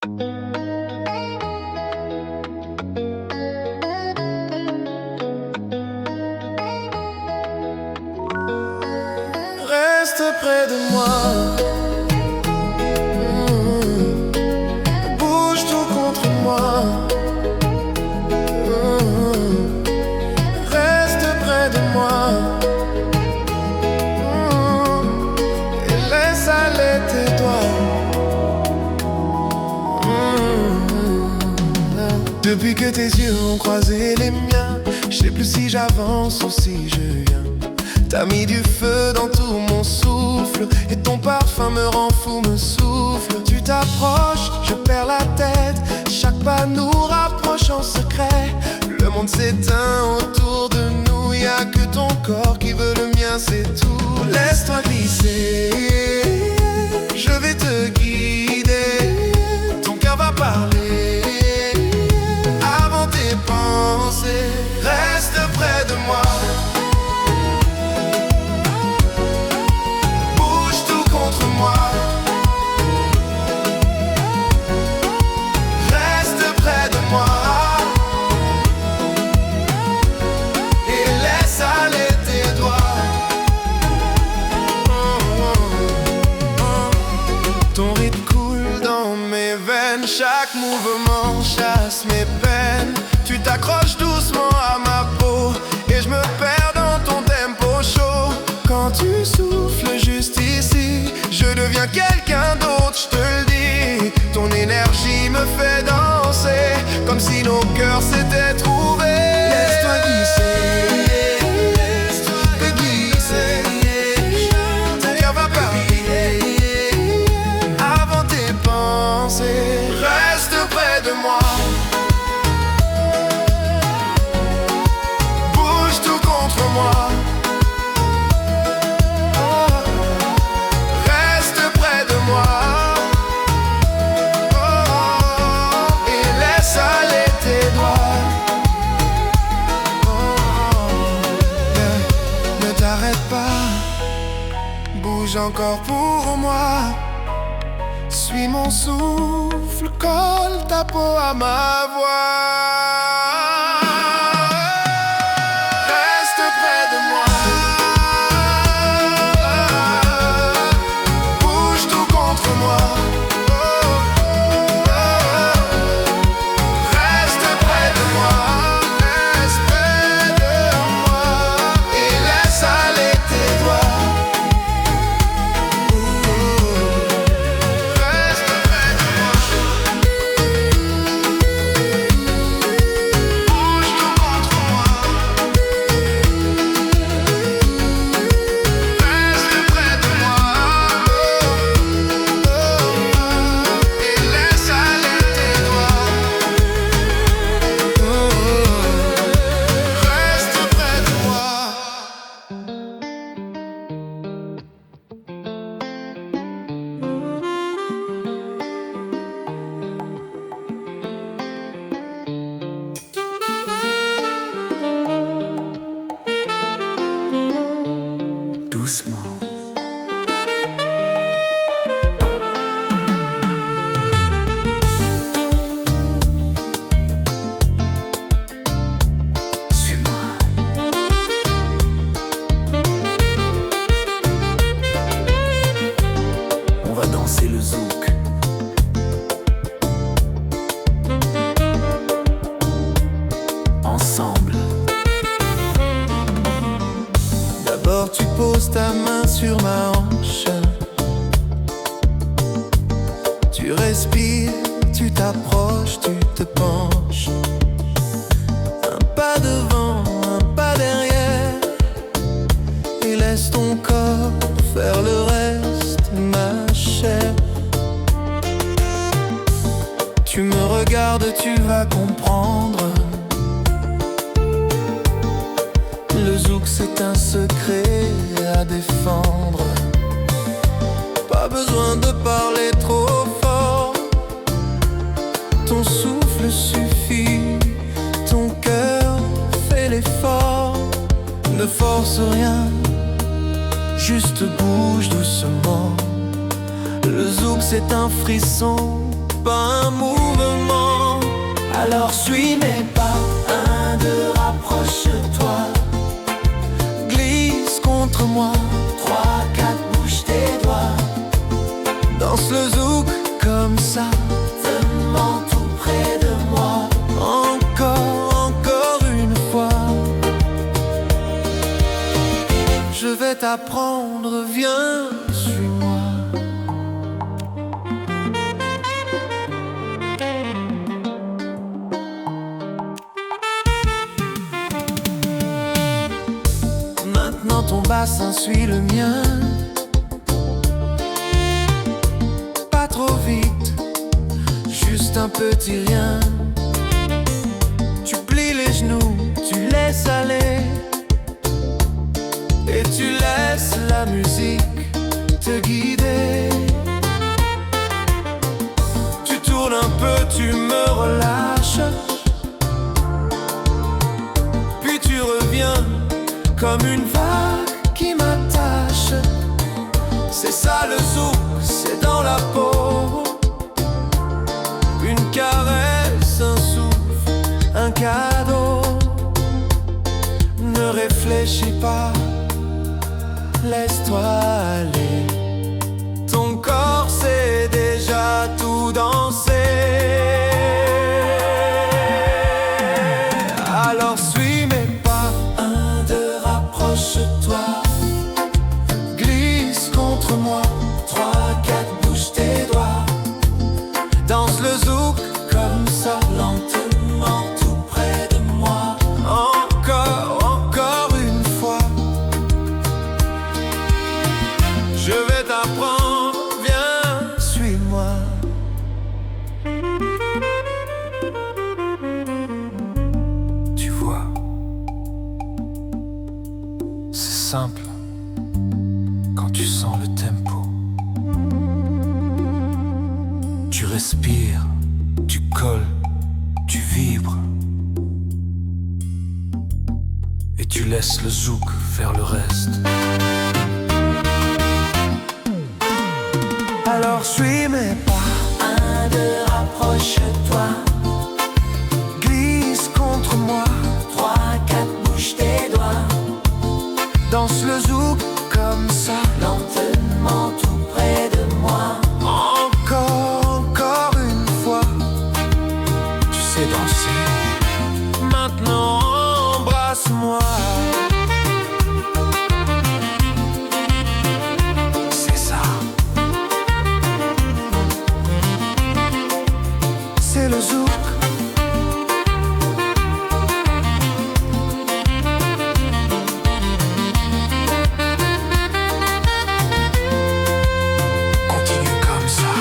Reste près de moi. Bouge tout contre moi. Reste près de moi. Et laisse aller tes doigts. Depuis que tes yeux ont croisé les miens, je sais plus si j'avance ou si je viens. T'as mis du feu dans tout mon souffle, et ton parfum me rend fou, me souffle. Tu t'approches, je perds la tête, chaque pas nous rapproche en secret. Le monde s'éteint autour de nous, y'a que ton corps qui veut le mien, c'est tout. Laisse-toi glisser, je vais te guider. Ton cœur va parler avant tes pensées. Reste près de moi. Reste près de moi et laisse aller tes doigts. Ton rythme coule dans mes veines, chaque mouvement chasse mes peines. Tu t'accroches doucement à ma peau et je me perds dans ton tempo chaud. Quand tu souffles juste ici, je deviens quelqu'un d'autre, je te le dis. Ton énergie me fait danser, comme si nos cœurs s'étaient trouvés. Laisse-toi glisser, te glisser. Ton cœur va parler avant tes pensées. Reste près de moi. Bouge tout contre moi. Bouge encore pour moi. Suis mon souffle, colle ta peau à ma voix. Reste près de moi. Bouge tout contre moi. Reste près de moi. Reste près de moi et laisse aller tes doigts. Doucement. Suis-moi. On va danser le zouk. Ensemble. D'abord tu poses ta main sur ma hanche. Tu respires, tu t'approches, tu te penches. Un pas devant, un pas derrière. Et laisse ton corps faire le reste, ma chère. Tu me regardes, tu vas comprendre. Le zouk c'est un secret à défendre. Pas besoin de parler trop fort. Ton souffle suffit, ton cœur fait l'effort. Ne force rien, juste bouge doucement. Le zouk c'est un frisson pas un mouvement. Alors suis mes pas, 1, 2, rapproche-toi. Glisse contre moi, 3, 4, bouge tes doigts. danse le zouk comme ça. Te-mens tout près de moi. Encore une fois. Je vais t'apprendre, viens, suis-moi. Maintenant ton bassin suit le mien. Pas trop vite, juste un petit rien. Tu plies les genoux, tu laisses aller. Et tu laisses la musique te guider. Tu tournes un peu, tu me relâches. Puis tu reviens comme une vague qui m'attache. C'est ça le zouk, c'est dans la peau. Une caresse, un souffle, un cadeau. Ne réfléchis pas, laisse-toi aller. Ton corps sait déjà tout danser. Alors suis mes pas, 1, 2, rapproche-toi. glisse contre moi, 3, 4, bouge tes doigts. danse le zouk comme ça. Lentement tout près de moi. Encore une fois. Je vais t'apprendre, viens, suis-moi. Tu vois, c'est simple quand tu sens le tempo. Tu respires, tu colles, tu vibres. Et tu laisses le zouk faire le reste. Alors suis mes pas, 1, 2, rapproche-toi. glisse contre moi, 3, 4, bouge tes doigts. danse le zouk comme ça. Lentement tout près de moi. Encore une fois. Tu sais danser. Maintenant embrasse-moi. C'est ça. C'est le zouk. Continue comme ça.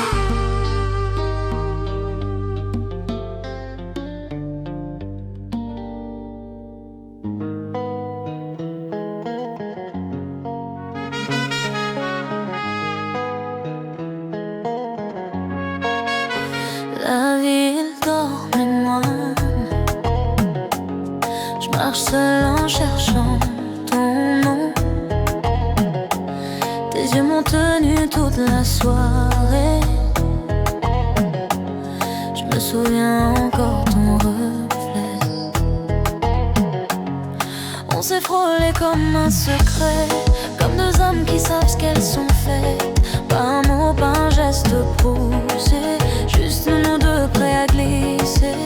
La ville dort mais moi je marche seule en cherchant ton nom. Tes yeux m'ont tenu toute la soirée. Je me souviens encore ton reflet. On s'est frôlé comme un secret, comme deux âmes qui savent ce qu'elles sont faites. Pas un mot, pas un geste poussé, juste nous deux prêts à glisser.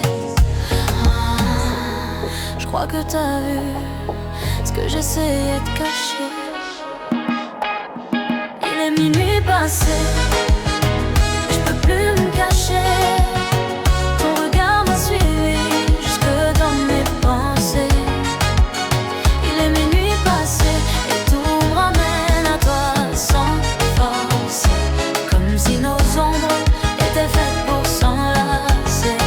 Je crois que t'as vu ce que j'essayais de cacher. Il est minuit passé, je peux plus me cacher. Ton regard m'a suivi jusque dans mes pensées. Il est minuit passé et tout me ramène à toi sans force, comme si nos ombres étaient faites pour s'enlacer.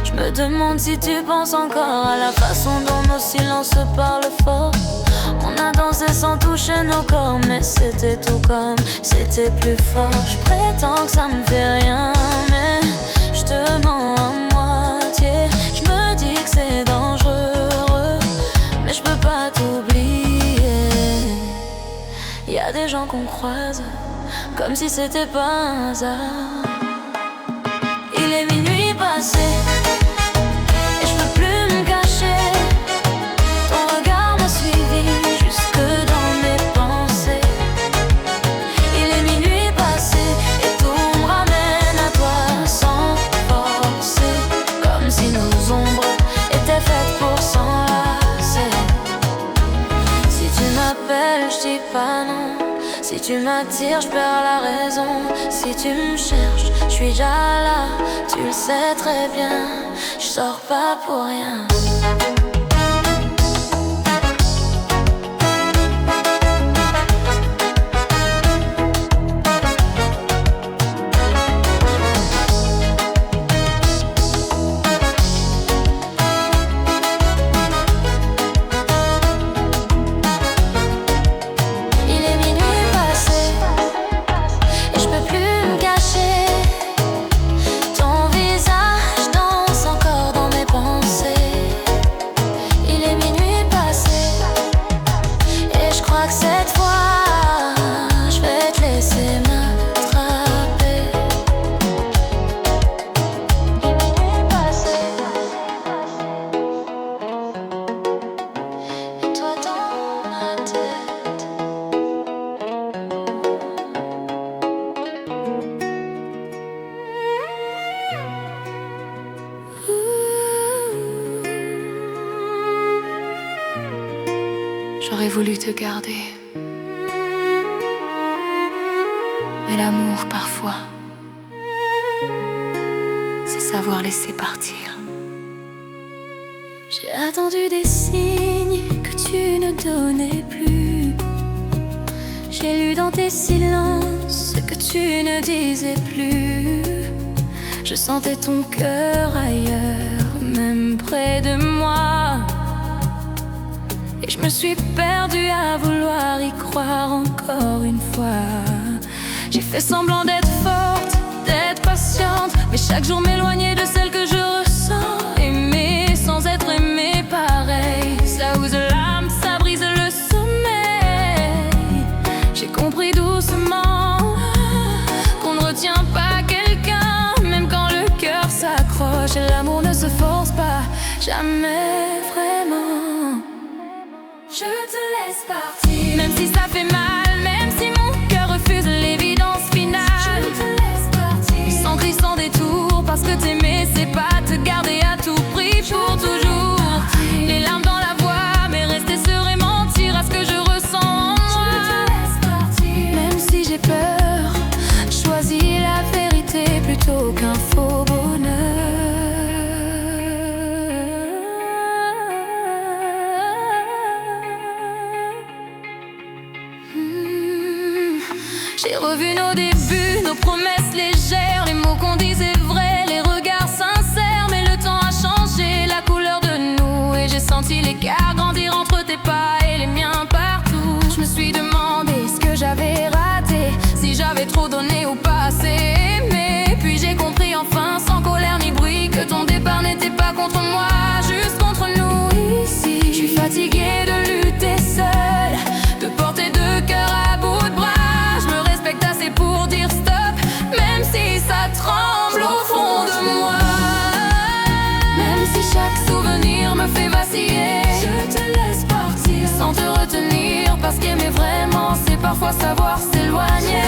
Je me demande si tu penses encore à la façon dont nos silences se parlent fort. On a dansé sans toucher nos corps, mais c'était tout comme c'était plus fort. Je prétends que ça me fait rien, mais je te mens à moitié. Je me dis que c'est dangereux, mais je peux pas t'oublier. Y a des gens qu'on croise comme si c'était pas un hasard. Il est minuit passé et je peux plus me cacher. Ton regard m'a suivi jusque dans mes pensées. Il est minuit passé et tout me ramène à toi sans forcer, comme si nos ombres étaient faites pour s'enlacer. Si tu m'appelles, je dis pas non. Si tu m'attires, je perds la raison. Si tu me cherches, je suis déjà là. Tu le sais très bien, je sors pas pour rien. J'aurais voulu te garder, mais l'amour parfois, c'est savoir laisser partir. J'ai attendu des signes que tu ne donnais plus. J'ai lu dans tes silences ce que tu ne disais plus. Je sentais ton cœur ailleurs, même près de moi. Et je me suis perdue à vouloir y croire encore une fois. J'ai fait semblant d'être forte, d'être patiente, mais chaque jour m'éloigner de celle que je ressens. Aimer sans être aimé pareil, ça use l'âme, ça brise le sommeil. J'ai compris doucement qu'on ne retient pas quelqu'un, même quand le cœur s'accroche. Et l'amour ne se force pas, jamais vraiment. Je te laisse partir, même si ça fait mal, même si mon cœur refuse l'évidence finale. Je te laisse partir, sans cri, sans détour, parce que t'aimer c'est pas te garder à tout prix pour toujours. Les larmes dans la voix, mais rester seul et mentir à ce que je ressens en moi. Je te laisse partir, même si j'ai peur, choisis la vérité plutôt qu'un faux bonheur. J'ai revu nos débuts, nos promesses légères, les mots qu'on disait vrais, les regards sincères. Mais le temps a changé la couleur de nous, et j'ai senti l'écart grandir entre tes pas et les miens partout. Je me suis demandé ce que j'avais raté, si j'avais trop donné ou pas assez aimé. Puis j'ai compris enfin, sans colère ni bruit, que ton départ n'était pas contre moi, juste contre nous ici. Je suis fatiguée de lutter seule, de porter deux cœurs à bout de bras. Assez pour dire stop, même si ça tremble au fond de moi. Même si chaque souvenir me fait vaciller, je te laisse partir sans te retenir, parce qu'aimer vraiment c'est parfois savoir s'éloigner.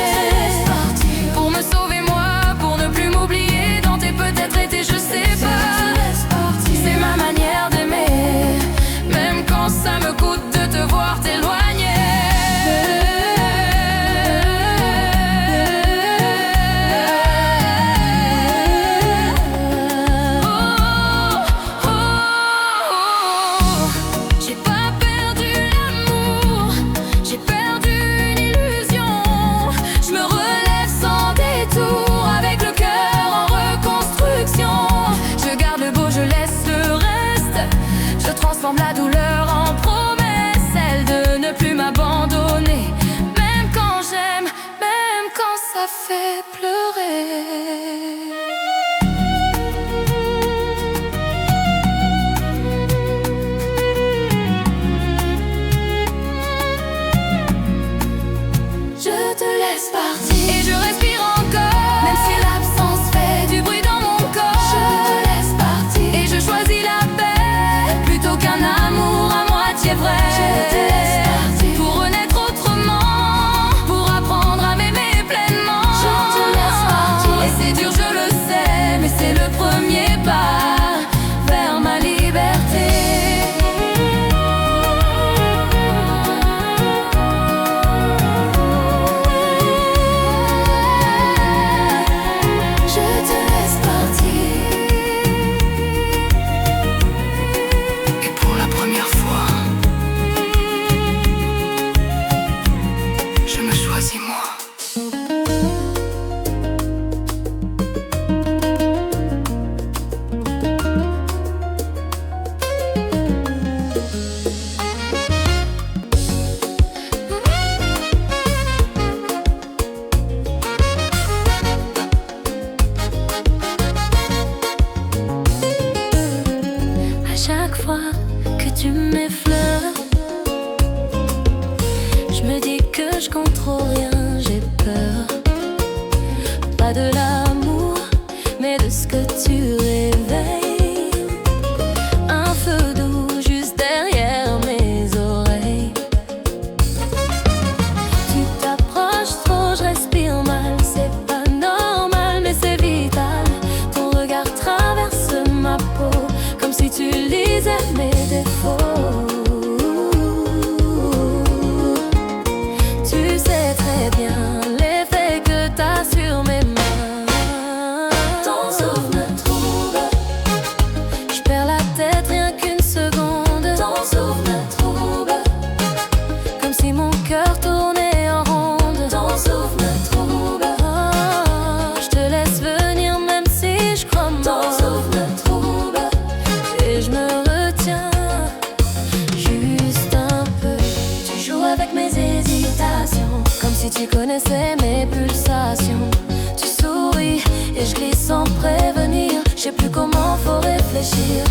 Pour me sauver moi, pour ne plus m'oublier, dans tes peut-être été je sais pas. C'est ma manière d'aimer, même quand ça me coûte de te voir t'éloigner. pas de l'amour, mais de ce que tu réveilles. Un feu doux juste derrière mes oreilles. Tu t'approches trop, je respire mal. C'est pas normal, mais c'est vital. Ton regard traverse ma peau, comme si tu lisais mes défauts. Tu sais très bien l'effet que t'as sur mes mains. Ton souffle me trouble, je perds la tête rien qu'une seconde. Ton souffle me trouble, comme si mon cœur tournait en ronde. Ton souffle me trouble, je te laisse venir même si je crois mort. Ton souffle me trouble, et je me retiens juste un peu. Tu joues avec mes hésitations, comme si tu connaissais mes pulsations. Tu souris et je glisse sans prévenir. Je sais plus comment faut réfléchir.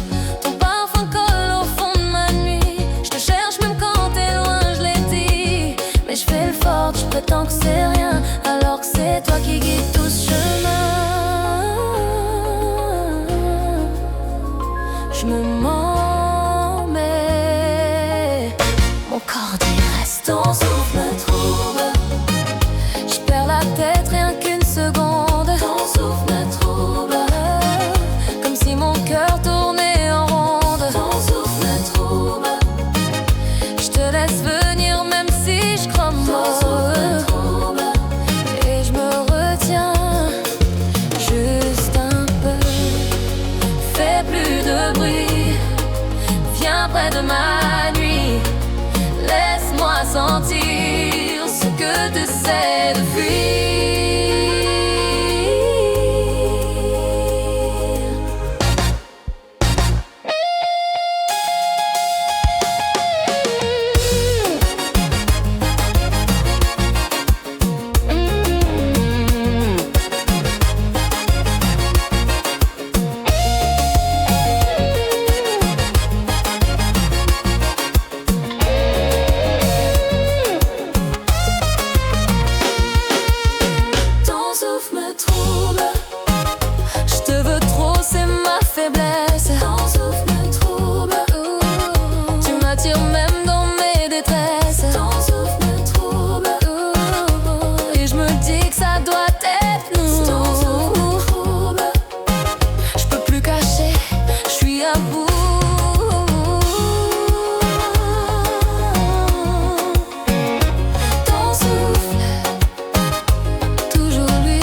Ton parfum colle au fond de ma nuit. Je te cherche même quand t'es loin, je l'ai dit. Mais je fais le fort, je prétends que c'est rien, alors que c'est toi qui guides tout ce chemin. Je me mens, mais mon corps dit reste. Ton souffle me trouble, je perds la tête rien qu'une seconde. Ton souffle me trouble, comme si mon cœur tournait en ronde. Ton souffle me trouble, je te laisse venir même si je crois mort. Ton souffle me trouble, et je me retiens juste un peu. Fais plus de bruit, viens près de ma nuit. Laisse-moi sentir ce que tu sais de fuir. Ton souffle me trouble, je te veux trop, c'est ma faiblesse. Ton souffle me trouble, tu m'attires même dans mes détresses. Ton souffle me trouble, et je me dis que ça doit être nous. Ton souffle me trouble, je peux plus cacher, je suis à bout. Ton souffle, toujours lui.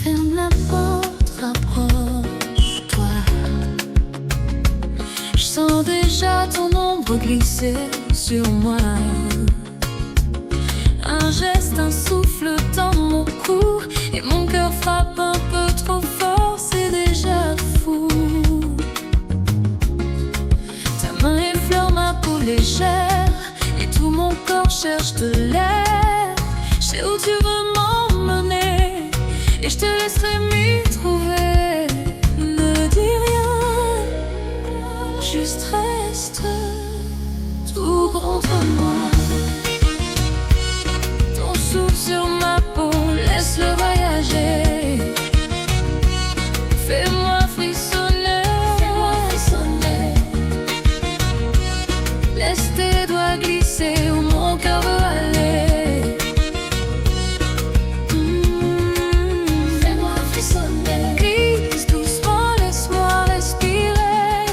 Ferme la porte, rapproche-toi. Je sens déjà ton ombre glisser sur moi. Un geste, un souffle dans mon cou, et mon cœur frappe un peu trop fort, c'est déjà fou. Ta main effleure ma peau légère, et tout mon corps cherche de l'air. Je sais où tu veux m'emmener, et je te laisserai m'y trouver. Ne dis rien, juste reste tout contre moi. Ton souffle sur ma peau, laisse-le voyager. Fais-moi frissonner, fais-moi frissonner. Laisse tes doigts glisser où mon cœur veut aller. Fais-moi frissonner. Glisse doucement, laisse-moi respirer.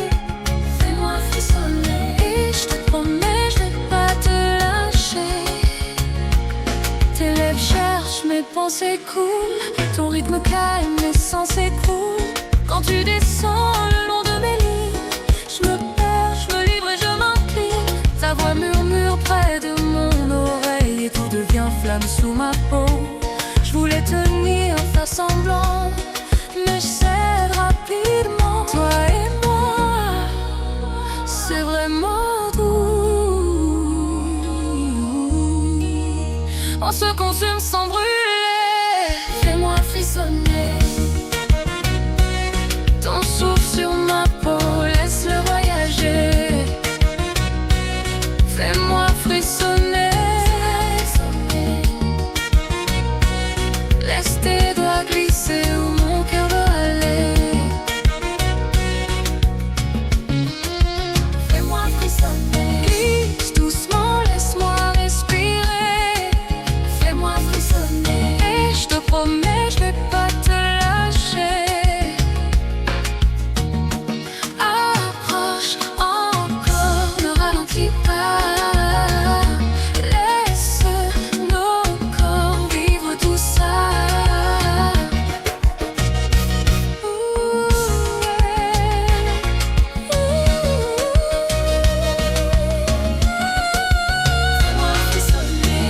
Fais-moi frissonner. Et je te promets, je vais pas te lâcher. Tes lèvres cherchent, mes pensées coulent. Ton rythme calme, mes sens s'écroulent. Quand tu descends le long de mes lignes, je me perds, je me livre et je m'incline. Ta voix murmure près de mon on se consume sans brûler. Fais-moi frissonner, ton souffle sur ma peau, laisse-le voyager. Fais-moi frissonner, laisse tes doigts glisser où mon cœur veut aller. Fais-moi frissonner, glisse doucement, laisse-moi respirer. Fais-moi frissonner, et je te promets, je vais pas te lâcher. Approche encore, ne ralentis pas. Laisse nos corps vivre tout ça. Fais-moi frissonner,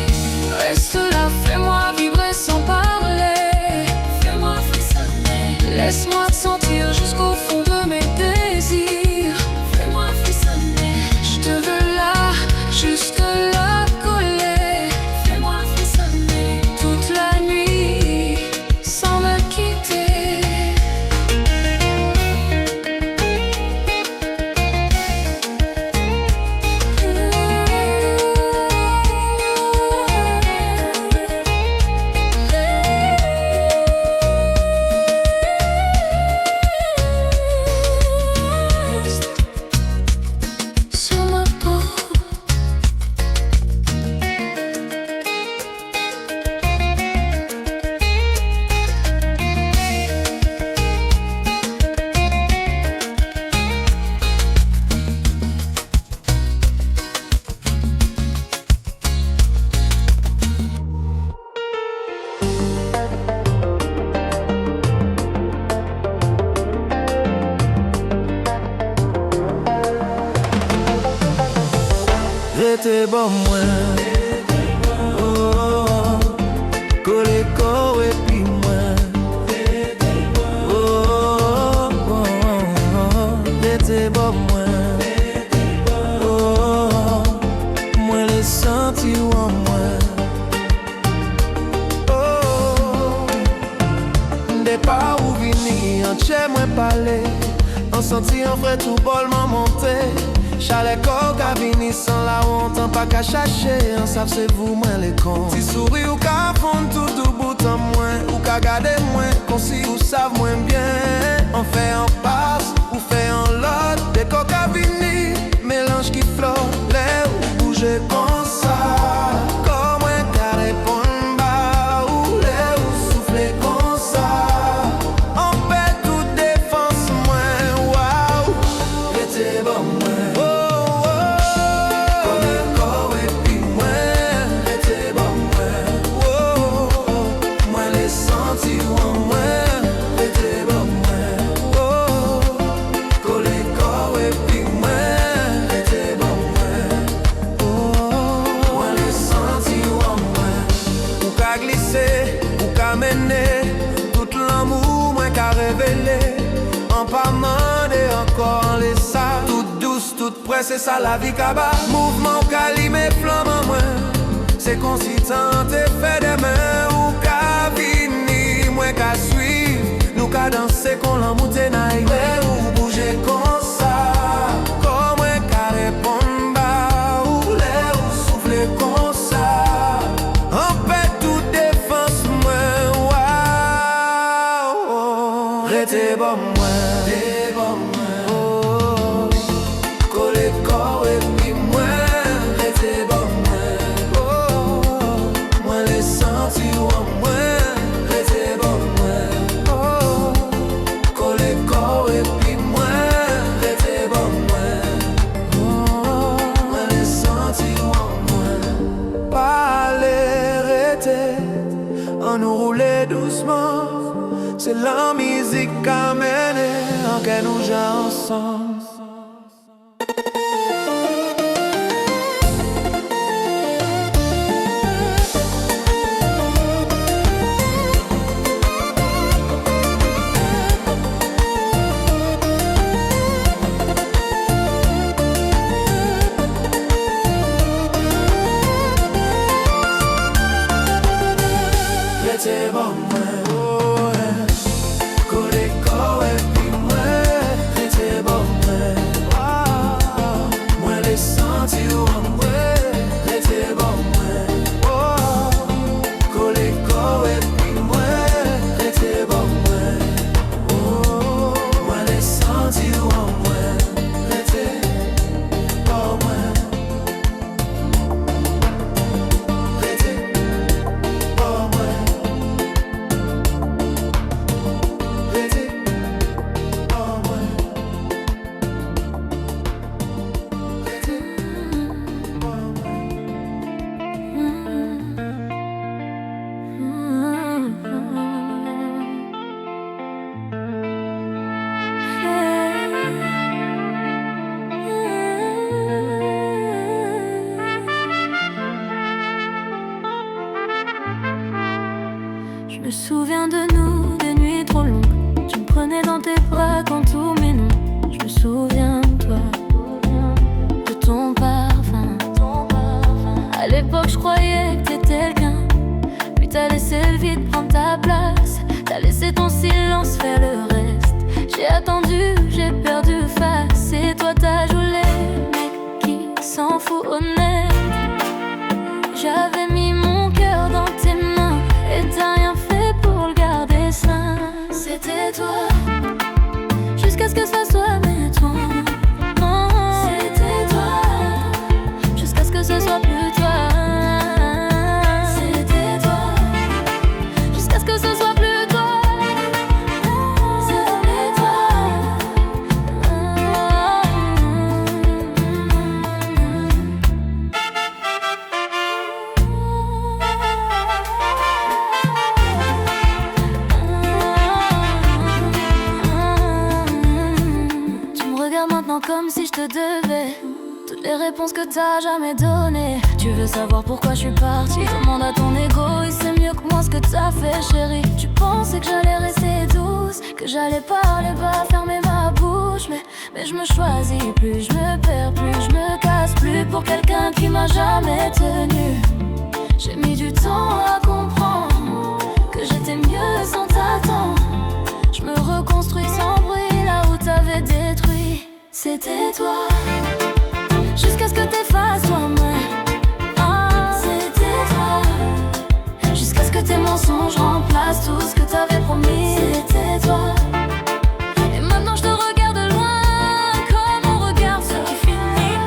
reste là, fais-moi vibrer sans parler. Fais-moi frissonner, laisse-moi te sentir jusqu'au fond de mes désirs. Fais-moi frissonner, je te veux là, juste là collé. Fais-moi frissonner toute la nuit sans me quitter. Sur ma peau, Rete bon mwen, oh, oh, oh. Kole ko epi mwen, oh, oh, oh, oh. Rete bon mwen, oh, oh, oh. Mwen le senti wan mwen, oh, oh. Depa ou vini, an che mwen pale, an senti an fre tout bolman monte. Chalet ko ka vini sans la honte, an pa ka chache, an sav se vou mwen le kon. Si souri ou ka fond tout ou bout an mwen, ou ka gade mwen, kon si ou sav mwen bien. On fait en passe, ou fait en lot, de ko ka vini, mélange qui flotte, le ou bouge kon sa. Kon mwen ka repon ba, ou le ou souffle kon sa. On fait toute défense mwen, waouh, rete bon mwen. Tout l'amour moi qu'a révélé, en pas mandé encore en laissant. Toute douce, toute près, c'est ça la vie kaba. Mouvement calimé, flamme en moi, c'est consistant et fait des mains. Ou qu'a vini, moi qu'a suivre, nous qu'a danser qu'on l'amour tenaille. Ou bouger comme ça, comme moi qu'a répondre bas, ou l'air ou souffler comme ça. En paix toute défense moi. Rete bon mwen, oh, kole ko epi mwen. Rete bon mwen, oh, mwen le senti wan mwen. Rete bon mwen, oh, kole ko epi mwen. Rete bon mwen, oh, mwen le senti wan mwen. Parle, rete, an nou roule doucement. C'est la musique qui amène en que nous jouons ensemble. me souviens de nous, des nuits trop longues. Tu me prenais dans tes bras quand tout mais non. Je me souviens de toi, de ton parfum. À l'époque je croyais que t'étais le bien, puis t'as laissé le vide prendre ta place. T'as laissé ton silence faire le reste. J'ai attendu, j'ai perdu face. Et toi t'as joué les mecs qui s'en fout honnête. J'avais mis mon cœur dans tes mains et t'as rien fait pour le garder sain. C'était toi, jusqu'à ce que ça soit béton. C'était toi, jusqu'à ce que ce soit plus toi. C'était toi, jusqu'à ce que ce soit plus toi. C'était toi. Tu me regardes maintenant comme si je te devais toutes les réponses que t'as jamais données. Tu veux savoir pourquoi je suis partie? Demande à ton ego, il sait mieux que moi ce que t'as fait, chérie. Tu pensais que j'allais rester douce, que j'allais parler bas, fermer ma bouche. Mais je me choisis plus, je me perds plus, je me casse plus pour quelqu'un qui m'a jamais tenu. J'ai mis du temps à comprendre que j'étais mieux sans t'attendre. Je me reconstruis sans bruit là où t'avais détruit. C'était toi, jusqu'à ce que t'effaces toi-même. C'était toi, jusqu'à ce que tes mensonges remplacent tout ce que t'avais promis. C'était toi. Et maintenant je te regarde de loin comme on regarde ce qui finit.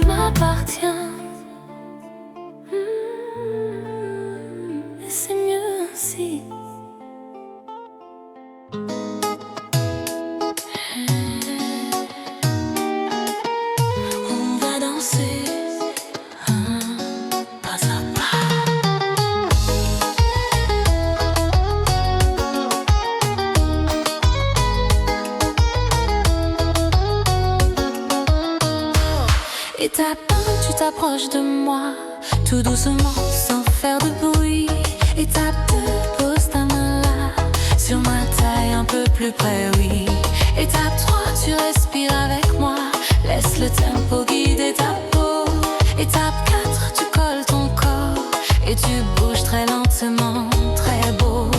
Je m'appartiens. Et c'est mieux ainsi. On va danser pas à pas. Étape 1, tu t'approches de moi, tout doucement, sans faire de bruit. Étape 2, pose ta main là, sur ma taille un peu plus près, oui. Étape 3, tu respires avec moi, laisse le tempo guider ta peau. Étape 4, tu colles ton corps et tu bouges très lentement, très beau.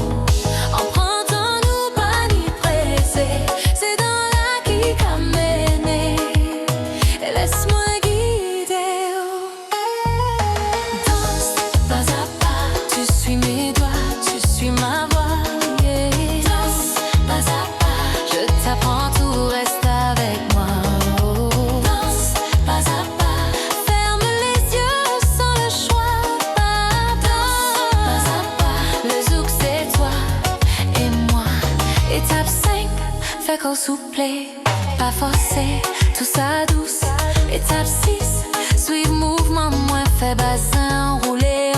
Empruntons-nous pas ni pressé, c'est dans la qui qu'a mené. Laisse-moi guider. Danse pas à pas, tu suis mes doigts, tu suis ma voix. Yeah. Danse pas à pas, je t'apprends tout, reste avec moi. Oh. Danse pas à pas, ferme les yeux sans le choix. Danse pas à pas, le zouk c'est toi et moi. Étape 5, fais qu'au souffler, pas forcer, tout ça douce. Étape 6, suivre mouvement moins fait, bassin roulé.